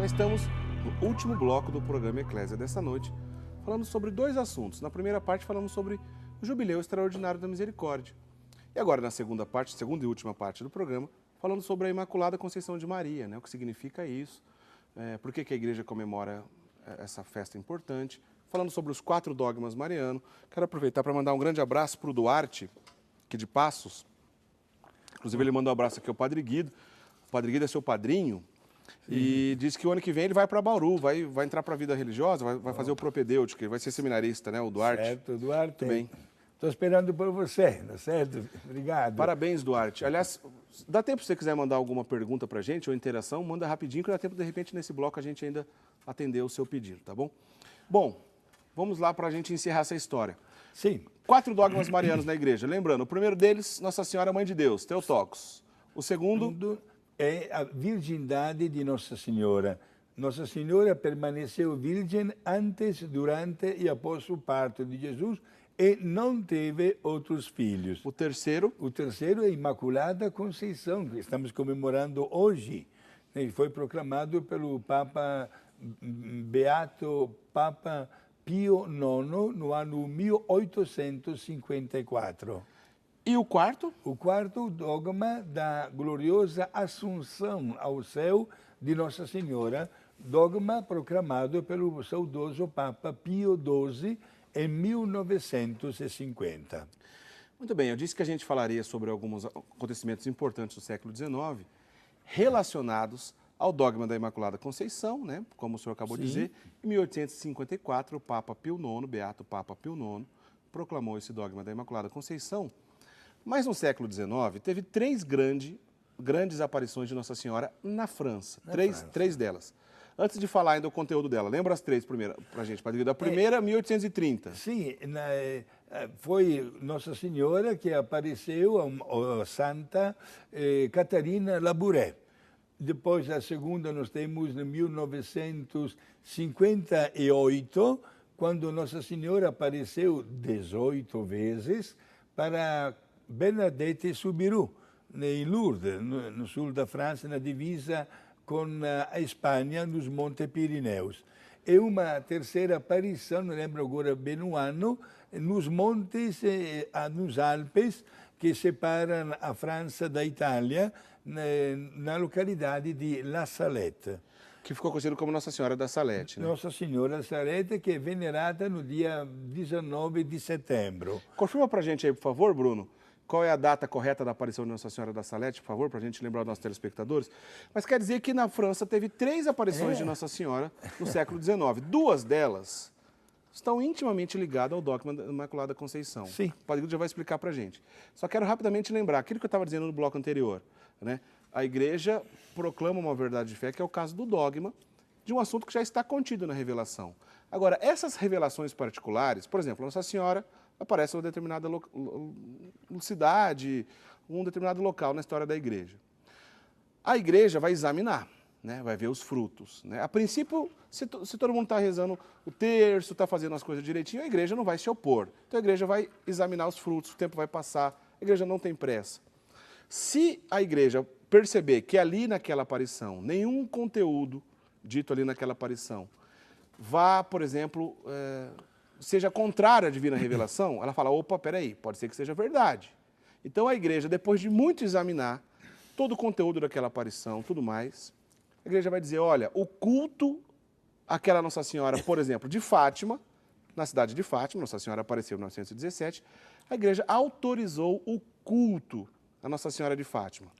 Já estamos no último bloco do programa Eclésia dessa noite, falando sobre dois assuntos. Na primeira parte falamos sobre o Jubileu Extraordinário da Misericórdia. E agora na segunda parte, segunda e última parte do programa, falando sobre a Imaculada Conceição de Maria, né? O que significa isso, por que a igreja comemora essa festa importante, falando sobre os 4 dogmas marianos. Quero aproveitar para mandar um grande abraço para o Duarte, aqui de Passos. Inclusive ele mandou um abraço aqui ao Padre Guido. O Padre Guido é seu padrinho. E disse que o ano que vem ele vai para Bauru, vai entrar para a vida religiosa, vai fazer o propedêutico, ele vai ser seminarista, né, o Duarte? Certo, Duarte. Muito bem. Estou esperando por você, tá certo? Obrigado. Parabéns, Duarte. Aliás, dá tempo se você quiser mandar alguma pergunta para a gente ou interação, manda rapidinho, que dá tempo, de repente, nesse bloco a gente ainda atender o seu pedido, tá bom? Bom, vamos lá para a gente encerrar essa história. Sim. 4 dogmas marianos na igreja. Lembrando, o primeiro deles, Nossa Senhora Mãe de Deus, Theotokos. O segundo é a virgindade de Nossa Senhora. Nossa Senhora permaneceu virgem antes, durante e após o parto de Jesus e não teve outros filhos. O terceiro? O terceiro é a Imaculada Conceição, que estamos comemorando hoje. Ele foi proclamado pelo Papa Beato Papa Pio IX no ano 1854. E o quarto? O quarto dogma da gloriosa Assunção ao céu de Nossa Senhora, dogma proclamado pelo saudoso Papa Pio XII em 1950. Muito bem, eu disse que a gente falaria sobre alguns acontecimentos importantes do século XIX relacionados ao dogma da Imaculada Conceição, né? Como o senhor acabou de dizer. Em 1854, o Papa Pio IX, Beato Papa Pio IX, proclamou esse dogma da Imaculada Conceição. Mas no século XIX, teve 3 grandes aparições de Nossa Senhora na França. Três delas. Antes de falar ainda o conteúdo dela, lembra as 3 primeiras para a gente, Padre Guido? A primeira, 1830. Sim, foi Nossa Senhora que apareceu, a Santa Catarina Labouré. Depois, a segunda, nós temos em 1958, quando Nossa Senhora apareceu 18 vezes para Bernadette Soubirous, em Lourdes, no sul da França, na divisa com a Espanha, nos Montes Pirineus. E uma terceira aparição, não lembro agora bem o ano, nos montes, nos Alpes, que separam a França da Itália, na localidade de La Salette. Que ficou conhecido como Nossa Senhora da Salete, né? Nossa Senhora da Salete, que é venerada no dia 19 de setembro. Confirma para a gente aí, por favor, Bruno, qual é a data correta da aparição de Nossa Senhora da Salete, por favor, para a gente lembrar os nossos telespectadores. Mas quer dizer que na França teve 3 aparições de Nossa Senhora no século XIX. 2 delas estão intimamente ligadas ao dogma da Imaculada Conceição. Sim. O Padre Guido já vai explicar para a gente. Só quero rapidamente lembrar aquilo que eu estava dizendo no bloco anterior, né? A igreja proclama uma verdade de fé, que é o caso do dogma, de um assunto que já está contido na revelação. Agora, essas revelações particulares, por exemplo, Nossa Senhora aparece em uma determinada cidade, um determinado local na história da igreja. A igreja vai examinar, né? Vai ver os frutos, né? A princípio, se todo mundo está rezando o terço, está fazendo as coisas direitinho, a igreja não vai se opor. Então a igreja vai examinar os frutos, o tempo vai passar, a igreja não tem pressa. Se a igreja perceber que ali naquela aparição, nenhum conteúdo dito ali naquela aparição vá, por exemplo, seja contrário à divina revelação, ela fala, opa, peraí, pode ser que seja verdade. Então a igreja, depois de muito examinar todo o conteúdo daquela aparição, tudo mais, a igreja vai dizer, olha, o culto àquela Nossa Senhora, por exemplo, de Fátima, na cidade de Fátima, Nossa Senhora apareceu em 1917, a igreja autorizou o culto a Nossa Senhora de Fátima.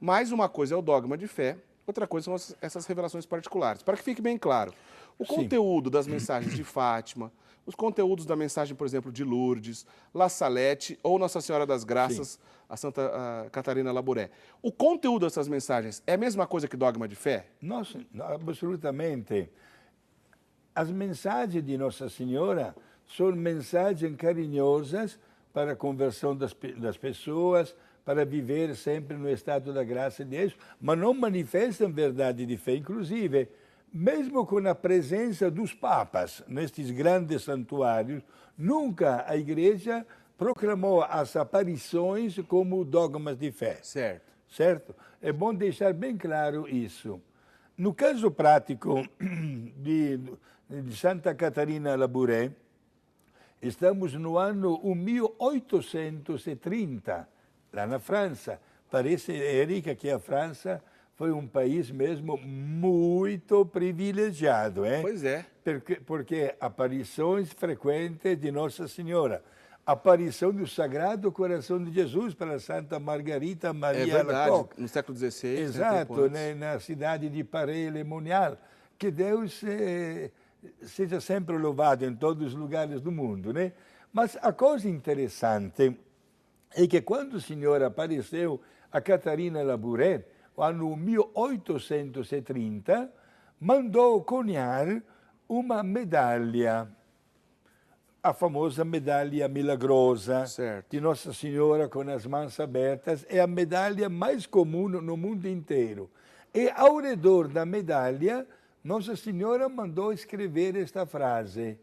Mais uma coisa é o dogma de fé, outra coisa são essas revelações particulares. Para que fique bem claro, o conteúdo das mensagens de Fátima, os conteúdos da mensagem, por exemplo, de Lourdes, La Salette ou Nossa Senhora das Graças, a Santa Catarina Labouré. O conteúdo dessas mensagens é a mesma coisa que dogma de fé? Nossa, absolutamente. As mensagens de Nossa Senhora são mensagens carinhosas para a conversão das pessoas, para viver sempre no estado da graça de Deus, mas não manifestam verdade de fé. Inclusive, mesmo com a presença dos papas nestes grandes santuários, nunca a igreja proclamou as aparições como dogmas de fé. Certo. Certo? É bom deixar bem claro isso. No caso prático de Santa Catarina Labouré, estamos no ano 1830, lá na França. Parece, Érica, que a França foi um país mesmo muito privilegiado, hein? Pois é. Porque aparições frequentes de Nossa Senhora, aparição do Sagrado Coração de Jesus para Santa Margarita Maria É verdade, Alacoque. no século XVI. Exato, né, na cidade de Paray-le-Monial. Que Deus seja sempre louvado em todos os lugares do mundo, né? Mas a coisa interessante é que quando o Senhor apareceu a Catarina Labouré, no ano 1830, mandou cunhar uma medalha, a famosa medalha milagrosa de Nossa Senhora com as mãos abertas. É a medalha mais comum no mundo inteiro. E ao redor da medalha, Nossa Senhora mandou escrever esta frase: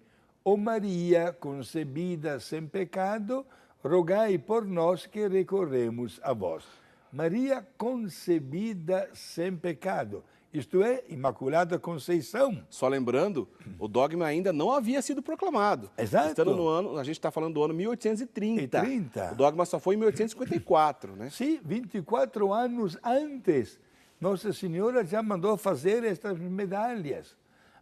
Ó Maria, concebida sem pecado, rogai por nós que recorremos a vós. Maria concebida sem pecado, isto é, Imaculada Conceição. Só lembrando, o dogma ainda não havia sido proclamado. Exato. Estando no ano, a gente está falando do ano 1830. 30. O dogma só foi em 1854, né? Sim, 24 anos antes, Nossa Senhora já mandou fazer estas medalhas.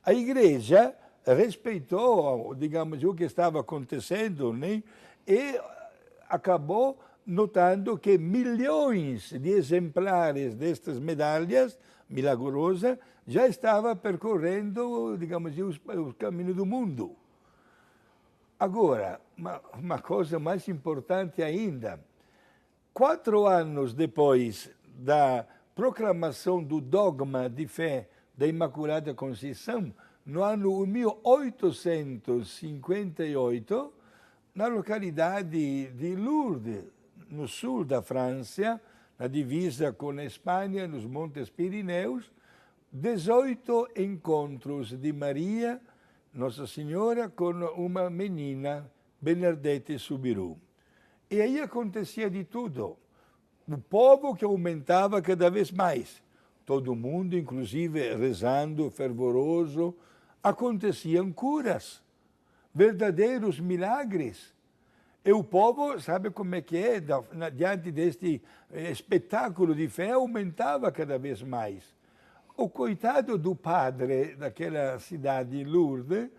A igreja respeitou, digamos, o que estava acontecendo, né? E acabou notando que milhões de exemplares destas medalhas milagrosas já estavam percorrendo, digamos, os caminhos do mundo. Agora, uma coisa mais importante ainda, 4 anos depois da proclamação do dogma de fé da Imaculada Conceição, no ano 1858, na localidade de Lourdes, no sul da França, na divisa com a Espanha, nos Montes Pirineus, 18 encontros de Maria, Nossa Senhora, com uma menina, Bernadette Soubirous. E aí acontecia de tudo. O povo que aumentava cada vez mais. Todo mundo, inclusive, rezando, fervoroso. Aconteciam curas, verdadeiros milagres. E o povo, sabe como é que é? Diante deste espetáculo de fé, aumentava cada vez mais. O coitado do padre daquela cidade de Lourdes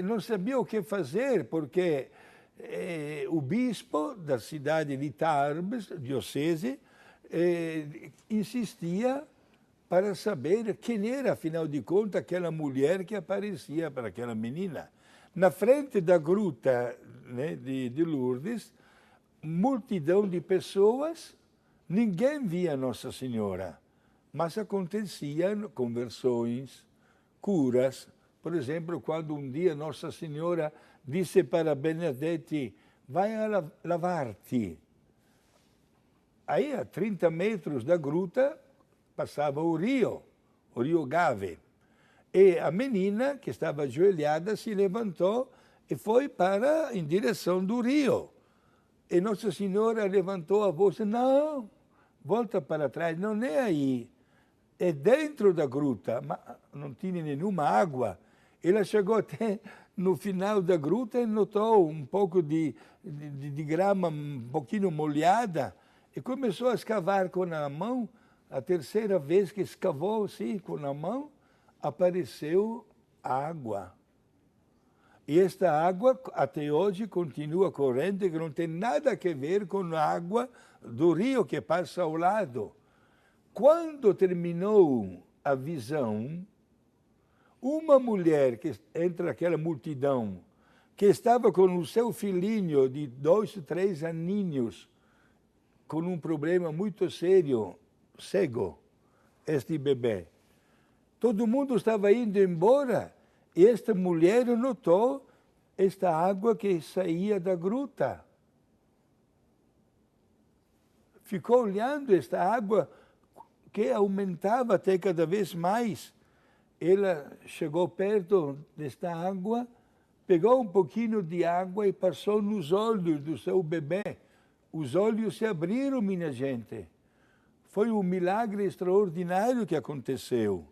não sabia o que fazer, porque o bispo da cidade de Tarbes, diocese, insistia para saber quem era, afinal de contas, aquela mulher que aparecia para aquela menina. Na frente da gruta, né, de Lourdes, multidão de pessoas, ninguém via Nossa Senhora, mas aconteciam conversões, curas. Por exemplo, quando um dia Nossa Senhora disse para Bernadette: vai a lavar-te. Aí, a 30 metros da gruta, passava o rio Gave. E a menina, que estava ajoelhada, se levantou e foi em direção do rio. E Nossa Senhora levantou a voz: não, volta para trás, não é aí. É dentro da gruta, mas não tinha nenhuma água. Ela chegou até no final da gruta e notou um pouco de grama um pouquinho molhada e começou a escavar com a mão. A terceira vez que escavou assim, com a mão, apareceu água. E esta água, até hoje, continua corrente, que não tem nada a ver com a água do rio que passa ao lado. Quando terminou a visão, uma mulher que entre aquela multidão, que estava com o seu filhinho de 2, 3 aninhos, com um problema muito sério, cego, este bebê. Todo mundo estava indo embora e esta mulher notou esta água que saía da gruta. Ficou olhando esta água que aumentava até cada vez mais. Ela chegou perto desta água, pegou um pouquinho de água e passou nos olhos do seu bebê. Os olhos se abriram, minha gente. Foi um milagre extraordinário que aconteceu.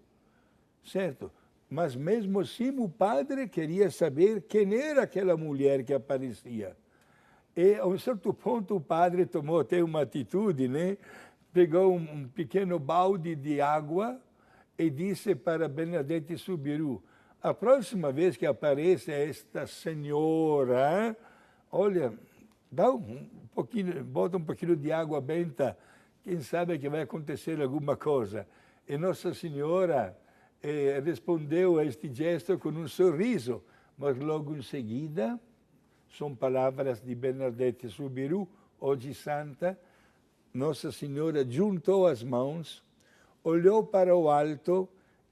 certo? Mas mesmo assim o padre queria saber quem era aquela mulher que aparecia. E a um certo ponto o padre tomou até uma atitude, né? Pegou um pequeno balde de água e disse para Bernadette Soubirous: a próxima vez que apareça esta senhora, olha, dá um pouquinho, bota um pouquinho de água benta, quem sabe que vai acontecer alguma coisa. E Nossa Senhora respondeu a este gesto com um sorriso, mas logo em seguida, são palavras de Bernadette Soubirous, hoje santa, Nossa Senhora juntou as mãos, olhou para o alto,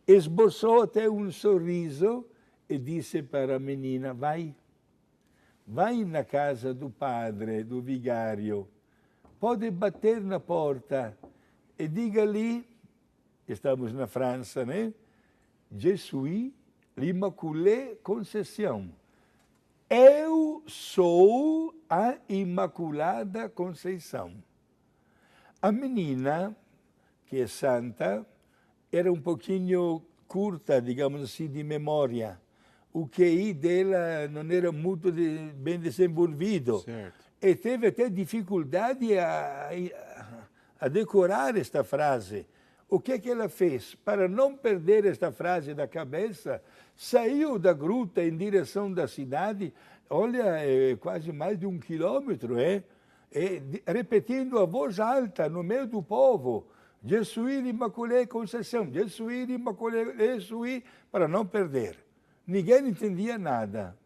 esboçou até um sorriso e disse para a menina: vai na casa do padre, do vigário, pode bater na porta e diga-lhe, estamos na França, né? Je suis l'Immaculée Conceição. Eu sou a Imaculada Conceição. A menina, que é santa, era um pouquinho curta, digamos assim, de memória. O QI dela não era muito bem desenvolvido. Certo. E teve até dificuldade a decorar esta frase. O que ela fez? Para não perder esta frase da cabeça, saiu da gruta em direção da cidade, olha, quase mais de 1 quilômetro, repetindo a voz alta no meio do povo: Je suis l'Immaculée Conceição, Je suis l'Immaculée, Je suis, para não perder. Ninguém entendia nada.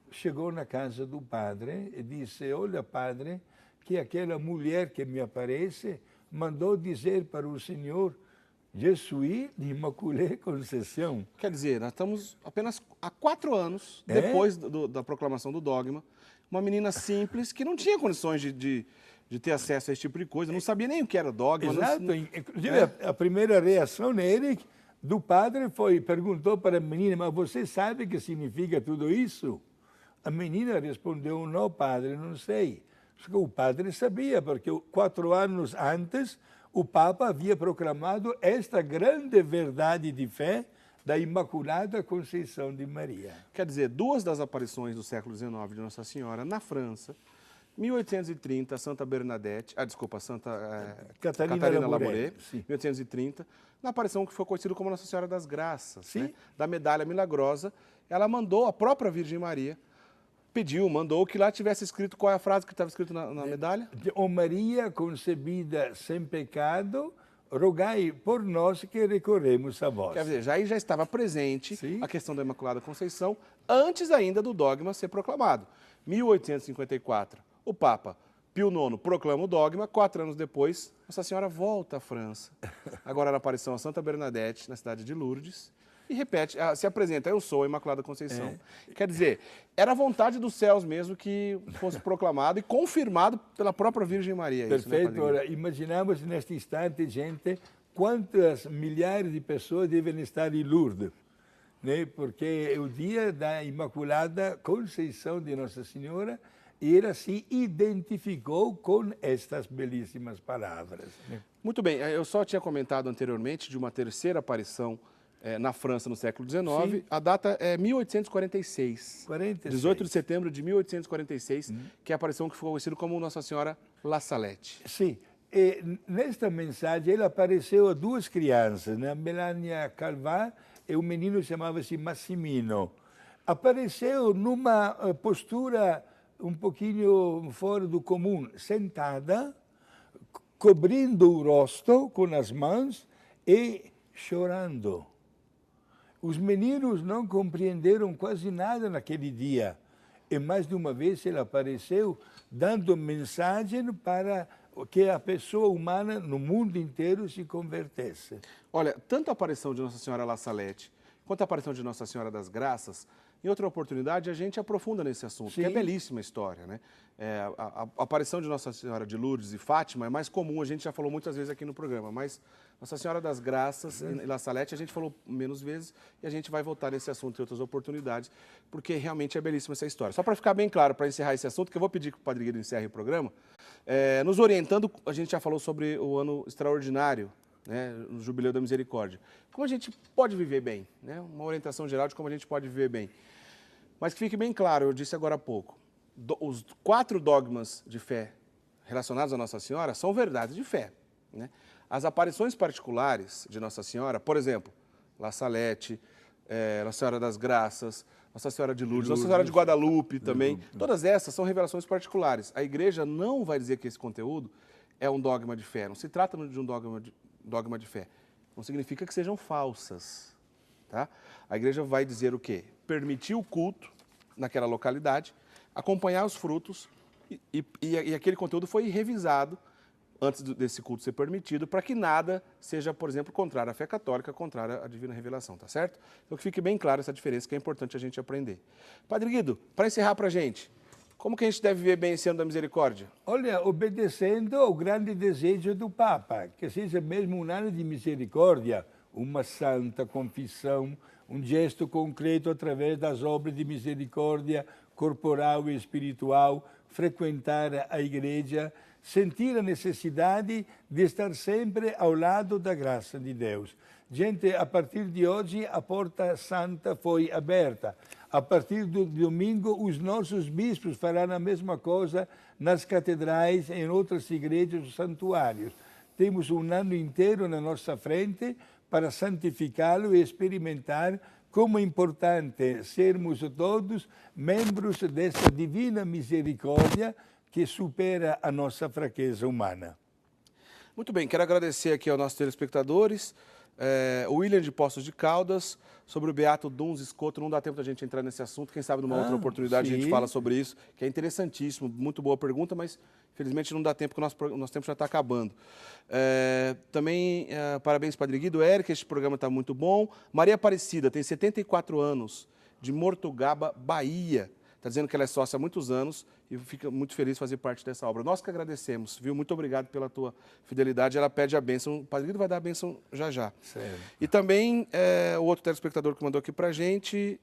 Chegou na casa do padre e disse: olha, padre, que aquela mulher que me aparece mandou dizer para o senhor: Je suis l'Immaculée Conceição. Quer dizer, nós estamos apenas há 4 anos depois da proclamação do dogma, uma menina simples que não tinha condições de ter acesso a esse tipo de coisa, não sabia nem o que era dogma. Exato. Inclusive, a primeira reação do padre perguntou para a menina: mas você sabe o que significa tudo isso? A menina respondeu: não, padre, não sei. O padre sabia, porque 4 anos antes o Papa havia proclamado esta grande verdade de fé da Imaculada Conceição de Maria. Quer dizer, 2 das aparições do século XIX de Nossa Senhora na França, 1830, Santa Bernadette, Santa Catarina Labouré, 1830, na aparição que foi conhecida como Nossa Senhora das Graças, né, da medalha milagrosa. Ela mandou, a própria Virgem Maria, mandou que lá tivesse escrito, qual é a frase que estava escrita na medalha? Ó Maria concebida sem pecado, rogai por nós que recorremos a vós. Quer dizer, já estava presente a questão da Imaculada Conceição, antes ainda do dogma ser proclamado. 1854, o Papa Pio IX proclama o dogma, 4 anos depois, Nossa Senhora volta à França, agora na aparição a Santa Bernadette, na cidade de Lourdes, e repete, se apresenta: eu sou a Imaculada Conceição. Quer dizer, era a vontade dos céus mesmo que fosse proclamado e confirmado pela própria Virgem Maria. Perfeito. Isso, né, ora, imaginamos neste instante, gente, quantas milhares de pessoas devem estar em Lourdes, né? Porque é o dia da Imaculada Conceição de Nossa Senhora e ela se identificou com estas belíssimas palavras, né? Muito bem, eu só tinha comentado anteriormente de uma terceira aparição na França no século XIX, a data é 1846, 18 de setembro de 1846, que é a aparição que foi conhecida como Nossa Senhora La Salette. Sim, e nesta mensagem ele apareceu a 2 crianças, né? Melania Calvá e um menino chamava-se Massimino. Apareceu numa postura um pouquinho fora do comum, sentada, cobrindo o rosto com as mãos e chorando. Os meninos não compreenderam quase nada naquele dia. E mais de uma vez ele apareceu dando mensagem para que a pessoa humana no mundo inteiro se convertesse. Olha, tanto a aparição de Nossa Senhora La Salette quanto a aparição de Nossa Senhora das Graças, em outra oportunidade a gente aprofunda nesse assunto, que é belíssima história, né? A aparição de Nossa Senhora de Lourdes e Fátima é mais comum, a gente já falou muitas vezes aqui no programa, mas Nossa Senhora das Graças e La Salette a gente falou menos vezes e a gente vai voltar nesse assunto em outras oportunidades, porque realmente é belíssima essa história. Só para ficar bem claro, para encerrar esse assunto, que eu vou pedir que o Padre Guido encerre o programa, nos orientando, a gente já falou sobre o ano extraordinário né, no Jubileu da Misericórdia. Como a gente pode viver bem, né? Uma orientação geral de como a gente pode viver bem. Mas que fique bem claro, eu disse agora há pouco, os 4 dogmas de fé relacionados a Nossa Senhora são verdades de fé, né? As aparições particulares de Nossa Senhora, por exemplo, La Salete, Nossa Senhora das Graças, Nossa Senhora de Lourdes, Nossa Senhora de Guadalupe também, todas essas são revelações particulares. A igreja não vai dizer que esse conteúdo é um dogma de fé, não se trata de um dogma de fé. Não significa que sejam falsas, tá? A igreja vai dizer o quê? Permitir o culto naquela localidade, acompanhar os frutos e aquele conteúdo foi revisado antes desse culto ser permitido, para que nada seja, por exemplo, contrário à fé católica, contrário à divina revelação, tá certo? Então que fique bem claro essa diferença que é importante a gente aprender. Padre Guido, para encerrar para a gente, como que a gente deve viver bem esse ano da misericórdia? Olha, obedecendo ao grande desejo do Papa, que seja mesmo um ano de misericórdia, uma santa confissão, um gesto concreto através das obras de misericórdia corporal e espiritual, frequentar a igreja, sentir a necessidade de estar sempre ao lado da graça de Deus. Gente, a partir de hoje a porta santa foi aberta. A partir do domingo os nossos bispos farão a mesma coisa nas catedrais, em outras igrejas, santuários. Temos um ano inteiro na nossa frente para santificá-lo e experimentar como é importante sermos todos membros dessa divina misericórdia que supera a nossa fraqueza humana. Muito bem, quero agradecer aqui aos nossos telespectadores, o William de Poços de Caldas, sobre o Beato Duns Escoto. Não dá tempo da gente entrar nesse assunto, quem sabe numa outra oportunidade a gente fala sobre isso, que é interessantíssimo, muito boa pergunta, mas infelizmente não dá tempo, porque o nosso tempo já está acabando. Também, parabéns, Padre Guido. Érica, este programa está muito bom. Maria Aparecida, tem 74 anos, de Mortugaba, Bahia. Está dizendo que ela é sócia há muitos anos e fica muito feliz de fazer parte dessa obra. Nós que agradecemos, viu? Muito obrigado pela tua fidelidade. Ela pede a bênção. O Padre Guido vai dar a bênção já já. Sério. E também o outro telespectador que mandou aqui para a gente,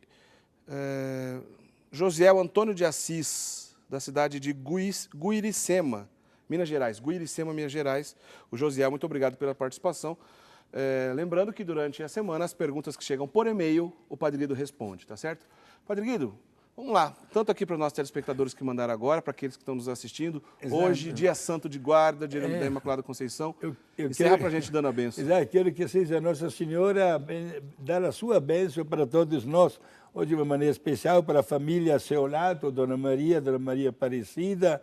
Josiel Antônio de Assis, da cidade de Guiricema, Minas Gerais. Guiricema, Minas Gerais. O Josiel, muito obrigado pela participação. Lembrando que durante a semana, as perguntas que chegam por e-mail, o Padre Guido responde, tá certo? Padre Guido, vamos lá, tanto aqui para os nossos telespectadores que mandaram agora, para aqueles que estão nos assistindo. Exato. Hoje, dia santo de guarda, dia da Imaculada Conceição. Encerra para a gente dando a bênção. Exato, quero que seja Nossa Senhora dar a sua bênção para todos nós. Hoje, de uma maneira especial, para a família Seolato, Dona Maria Aparecida,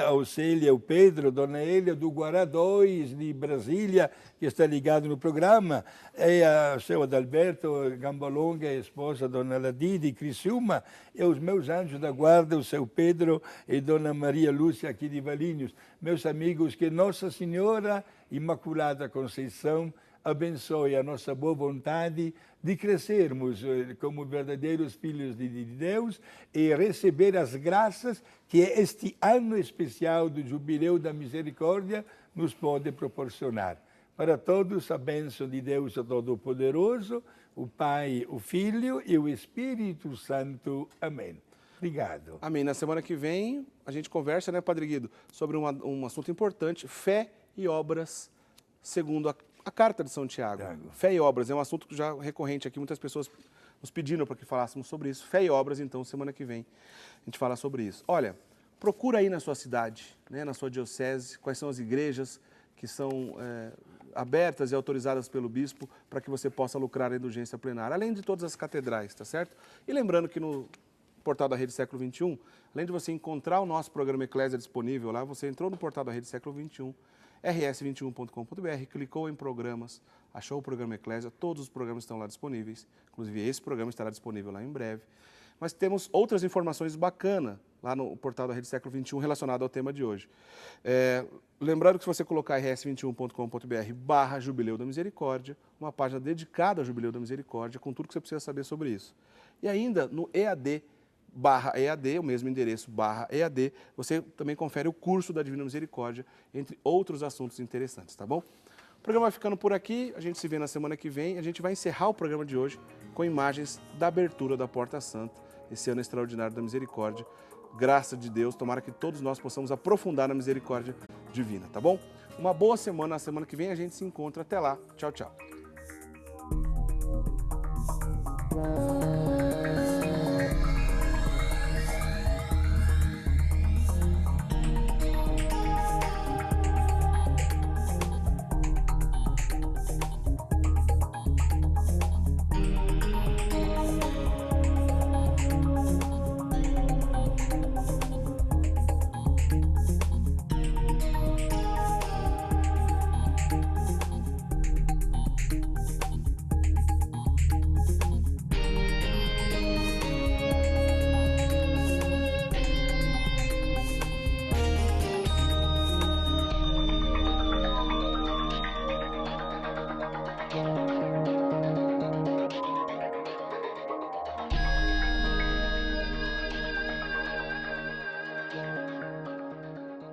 ao Célia, ao Pedro, Dona Elia, do Guará 2, de Brasília, que está ligado no programa, e ao seu Adalberto Gambolonga, a esposa Dona Ladi, de Criciúma, e aos meus anjos da guarda, o seu Pedro e Dona Maria Lúcia, aqui de Valinhos. Meus amigos, que Nossa Senhora Imaculada Conceição abençoe a nossa boa vontade de crescermos como verdadeiros filhos de Deus e receber as graças que este ano especial do Jubileu da Misericórdia nos pode proporcionar. Para todos, a bênção de Deus Todo-Poderoso, o Pai, o Filho e o Espírito Santo. Amém. Obrigado. Amém. Na semana que vem, a gente conversa, né, Padre Guido, sobre um assunto importante, fé e obras, segundo a Carta de São Tiago. Fé e obras é um assunto já recorrente aqui, muitas pessoas nos pediram para que falássemos sobre isso. Fé e obras, então, semana que vem a gente fala sobre isso. Olha, procura aí na sua cidade, né, na sua diocese, quais são as igrejas que são abertas e autorizadas pelo bispo para que você possa lucrar a indulgência plenária, além de todas as catedrais, tá certo? E lembrando que no portal da Rede Século XXI, além de você encontrar o nosso programa Eclésia disponível lá, você entrou no portal da Rede Século XXI, rs21.com.br, clicou em programas, achou o programa Eclésia, todos os programas estão lá disponíveis, inclusive esse programa estará disponível lá em breve. Mas temos outras informações bacanas lá no portal da Rede Século XXI relacionado ao tema de hoje. Lembrando que se você colocar rs21.com.br/Jubileu da Misericórdia, uma página dedicada ao Jubileu da Misericórdia, com tudo que você precisa saber sobre isso. E ainda no EAD, o mesmo endereço, /EAD, você também confere o curso da Divina Misericórdia, entre outros assuntos interessantes, tá bom? O programa vai ficando por aqui, a gente se vê na semana que vem, a gente vai encerrar o programa de hoje com imagens da abertura da Porta Santa, esse ano extraordinário da Misericórdia, graça de Deus. Tomara que todos nós possamos aprofundar na misericórdia divina, tá bom? Uma boa semana. Na semana que vem a gente se encontra. Até lá. Tchau, tchau.